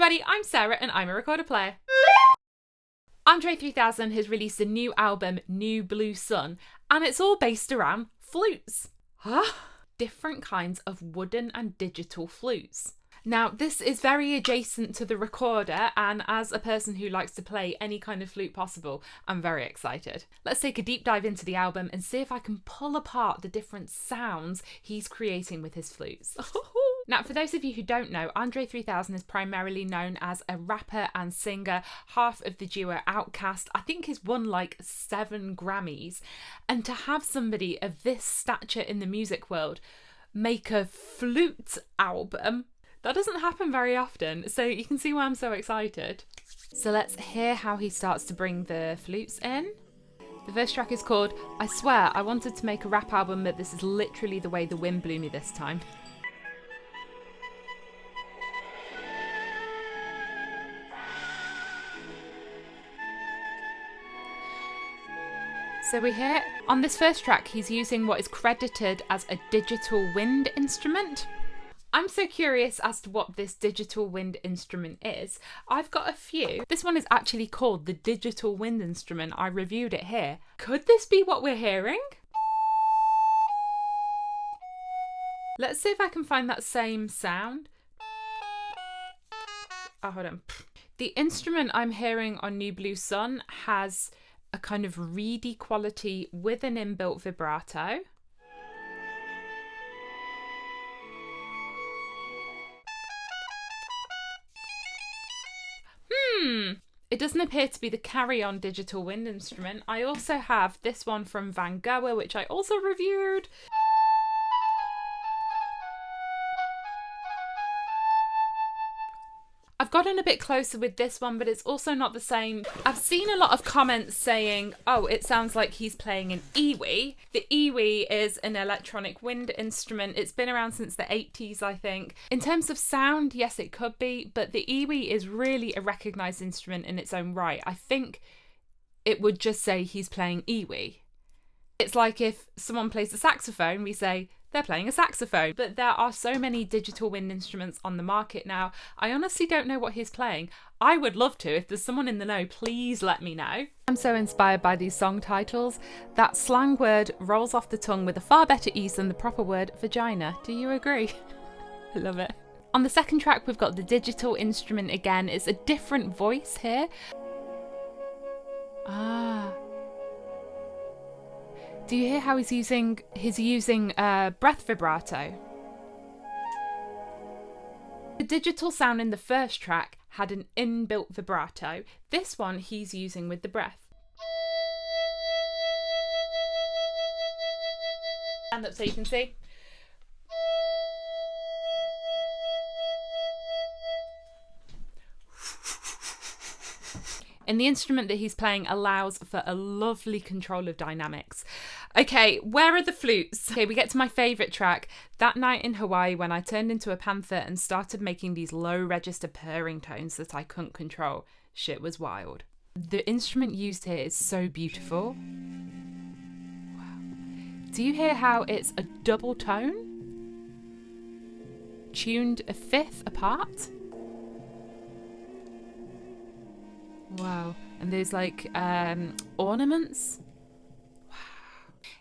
everybody, I'm Sarah and I'm a recorder player. André 3000 has released a new album, New Blue Sun, and it's all based around flutes. Different kinds of wooden and digital flutes. Now, this is very adjacent to the recorder, and as a person who likes to play any kind of flute possible, I'm very excited. Let's take a deep dive into the album and see if I can pull apart the different sounds he's creating with his flutes. Now, for those of you who don't know, André 3000 is primarily known as a rapper and singer, half of the duo Outkast. I think he's won like 7 Grammys. And to have somebody of this stature in the music world make a flute album, that doesn't happen very often, so you can see why I'm so excited. So let's hear how he starts to bring the flutes in. The first track is called I Swear I Wanted to Make a Rap Album, but this is literally the way the wind blew me this time. So we hear on this first track he's using what is credited as a digital wind instrument. I'm so curious as to what this digital wind instrument is. I've got a few. This one is actually called the digital wind instrument. I reviewed it here. Could this be what we're hearing? Let's see if I can find that same sound. Oh, hold on. The instrument I'm hearing on New Blue Sun has a kind of reedy quality with an inbuilt vibrato. It doesn't appear to be the CarryOn digital wind instrument. I also have this one from Vangoa, which I also reviewed. I've gotten a bit closer with this one, but it's also not the same. I've seen a lot of comments saying, oh, it sounds like he's playing an EWI. The EWI is an electronic wind instrument. It's been around since the 80s, I think. In terms of sound, yes, it could be, but the EWI is really a recognised instrument in its own right. I think it would just say he's playing EWI. It's like if someone plays the saxophone, we say, they're playing a saxophone. But there are so many digital wind instruments on the market now. I honestly don't know what he's playing. I would love to. If there's someone in the know, please let me know. I'm so inspired by these song titles. That slang word rolls off the tongue with a far better ease than the proper word vagina. Do you agree? I love it. On the second track, we've got the digital instrument again. It's a different voice here. Do you hear how he's using breath vibrato? The digital sound in the first track had an inbuilt vibrato. This one he's using with the breath. Stand up so you can see. And the instrument that he's playing allows for a lovely control of dynamics. Okay, where are the flutes? Okay, we get to my favourite track. That night in Hawaii when I turned into a panther and started making these low register purring tones that I couldn't control. Shit was wild. The instrument used here is so beautiful. Wow. Do you hear how it's a double tone? Tuned a fifth apart? Wow. And there's like ornaments. Wow.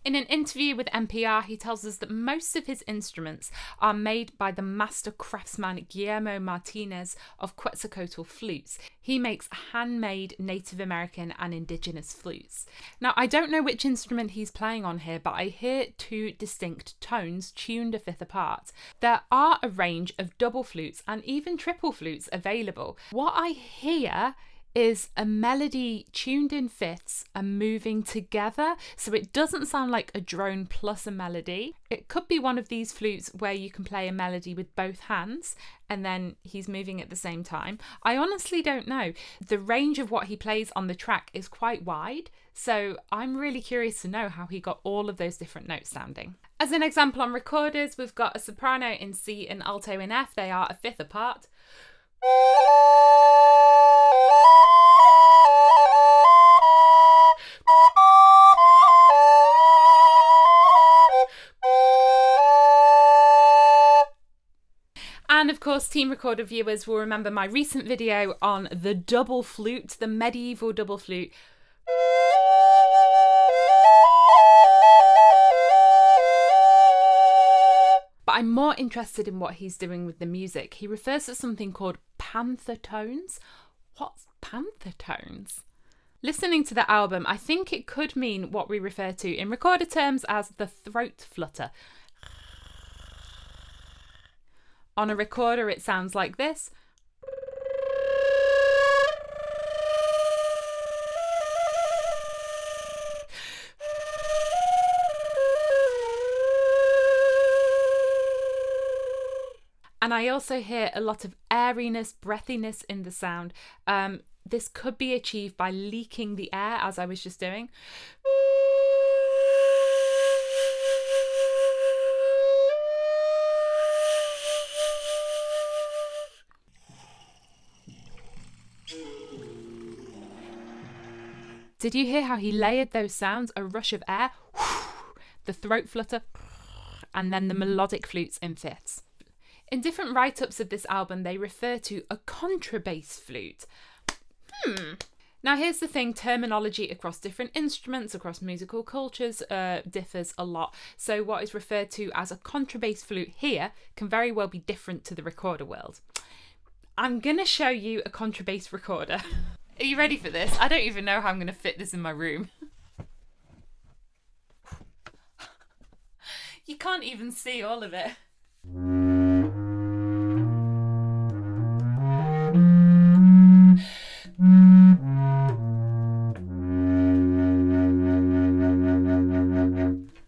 In an interview with NPR, he tells us that most of his instruments are made by the master craftsman Guillermo Martinez of Quetzalcoatl flutes. He makes handmade Native American and indigenous flutes. Now, I don't know which instrument he's playing on here, but I hear 2 distinct tones tuned a fifth apart. There are a range of double flutes and even triple flutes available. What I hear is a melody tuned in fifths and moving together, so it doesn't sound like a drone plus a melody. It could be one of these flutes where you can play a melody with both hands and then he's moving at the same time. I honestly don't know. The range of what he plays on the track is quite wide, so I'm really curious to know how he got all of those different notes sounding. As an example on recorders, we've got a soprano in C and alto in F. They are a fifth apart. And of course, us Team Recorder viewers will remember my recent video on the double flute, the medieval double flute. But I'm more interested in what he's doing with the music. He refers to something called panther tones. What's panther tones? Listening to the album, I think it could mean what we refer to in recorder terms as the throat flutter. On a recorder, it sounds like this. And I also hear a lot of airiness, breathiness in the sound. This could be achieved by leaking the air, as I was just doing. Did you hear how he layered those sounds? A rush of air, the throat flutter, and then the melodic flutes in fifths. In different write-ups of this album, they refer to a contrabass flute. Now here's the thing, terminology across different instruments, across musical cultures, differs a lot. So what is referred to as a contrabass flute here can very well be different to the recorder world. I'm going to show you a contrabass recorder. Are you ready for this? I don't even know how I'm going to fit this in my room. You can't even see all of it.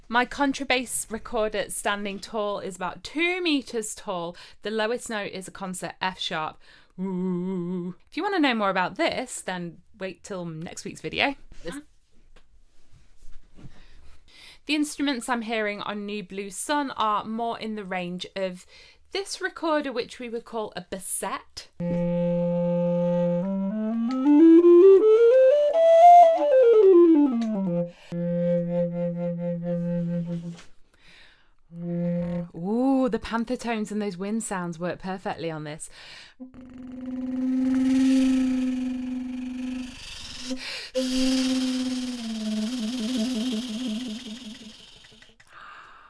My contrabass recorder standing tall is about 2 meters tall. The lowest note is a Consort F sharp. Ooh. If you want to know more about this, then wait till next week's video. The instruments I'm hearing on New Blue Sun are more in the range of this recorder, which we would call a Basset. Ooh, the panther tones and those wind sounds work perfectly on this.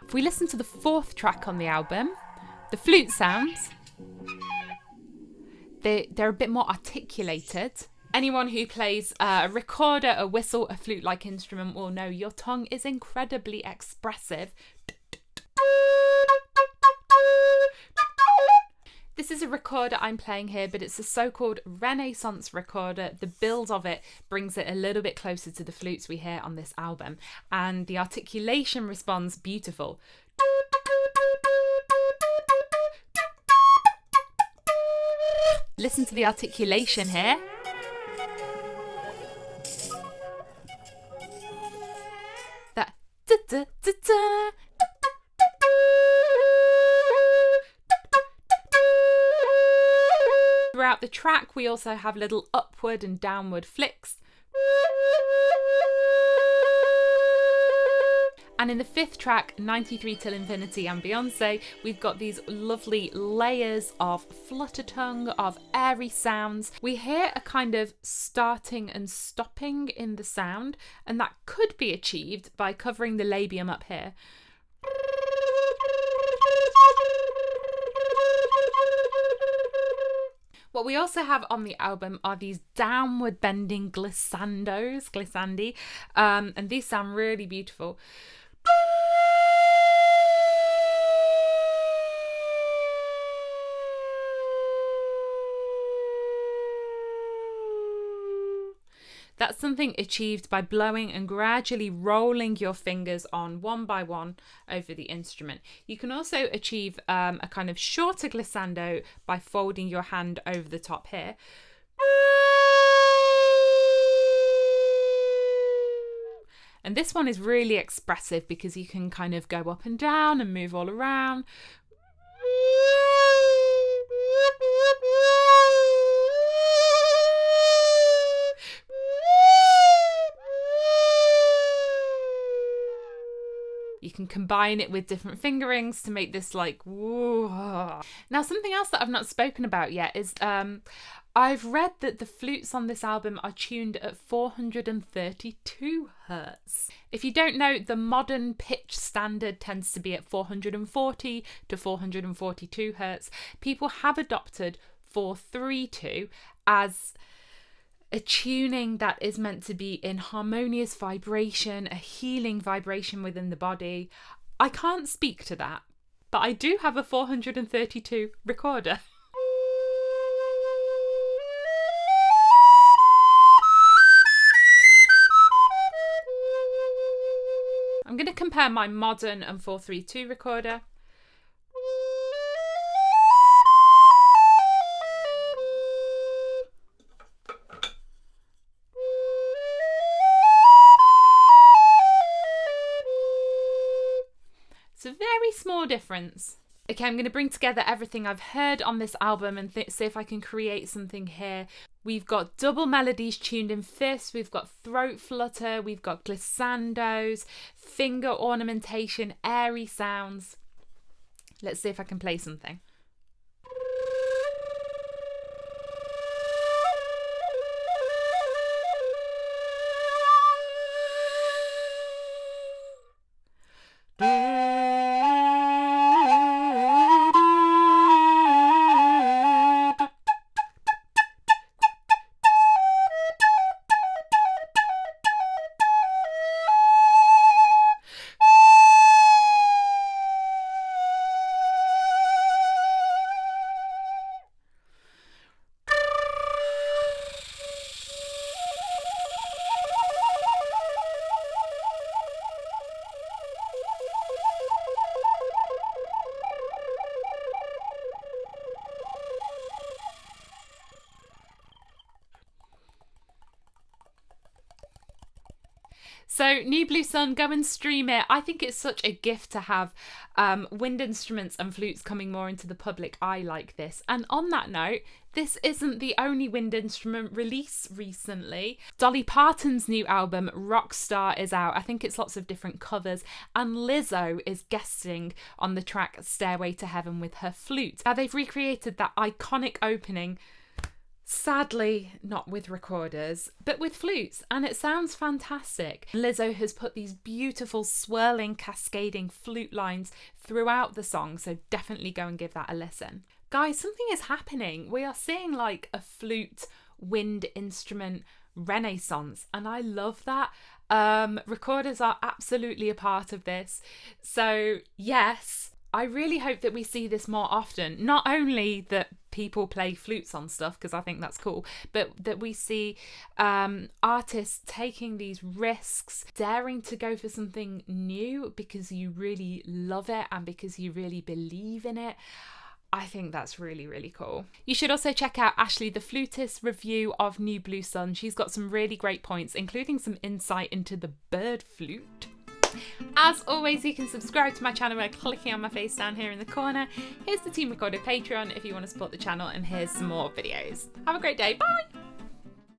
If we listen to the 4th track on the album, the flute sounds, they're a bit more articulated. Anyone who plays a recorder, a whistle, a flute-like instrument will know your tongue is incredibly expressive. This is a recorder I'm playing here, but it's a so-called Renaissance recorder. The build of it brings it a little bit closer to the flutes we hear on this album, and the articulation responds beautiful. Listen to the articulation here. That da da da da. Throughout the track, we also have little upward and downward flicks. And in the 5th track, 93 Till Infinity and Beyonce, we've got these lovely layers of flutter tongue, of airy sounds. We hear a kind of starting and stopping in the sound, and that could be achieved by covering the labium up here. What we also have on the album are these downward bending glissandi, and these sound really beautiful. That's something achieved by blowing and gradually rolling your fingers on one by one over the instrument. You can also achieve a kind of shorter glissando by folding your hand over the top here. And this one is really expressive because you can kind of go up and down and move all around. You can combine it with different fingerings to make this like, whoa. Now, something else that I've not spoken about yet is I've read that the flutes on this album are tuned at 432 hertz. If you don't know, the modern pitch standard tends to be at 440 to 442 hertz. People have adopted 432 as a tuning that is meant to be in harmonious vibration, a healing vibration within the body. I can't speak to that, but I do have a 432 recorder. I'm going to compare my modern and 432 recorder. It's a very small difference. Okay, I'm going to bring together everything I've heard on this album and see if I can create something here. We've got double melodies tuned in fifths, we've got throat flutter, we've got glissandos, finger ornamentation, airy sounds. Let's see if I can play something. So New Blue Sun, go and stream it. I think it's such a gift to have wind instruments and flutes coming more into the public eye like this. And on that note, this isn't the only wind instrument release recently. Dolly Parton's new album, Rockstar, is out. I think it's lots of different covers. And Lizzo is guesting on the track Stairway to Heaven with her flute. Now, they've recreated that iconic opening, sadly not with recorders, but with flutes, and it sounds fantastic. Lizzo has put these beautiful swirling, cascading flute lines throughout the song, so definitely go and give that a listen. Guys, something is happening. We are seeing like a flute wind instrument renaissance, and I love that. Recorders are absolutely a part of this. So yes, I really hope that we see this more often. Not only that people play flutes on stuff, because I think that's cool, but that we see artists taking these risks, daring to go for something new because you really love it and because you really believe in it. I think that's really, really cool. You should also check out Ashley the Flutist's review of New Blue Sun. She's got some really great points, including some insight into the bird flute. As always, you can subscribe to my channel by clicking on my face down here in the corner. Here's the Team Recorded Patreon if you want to support the channel, and here's some more videos. Have a great day. Bye!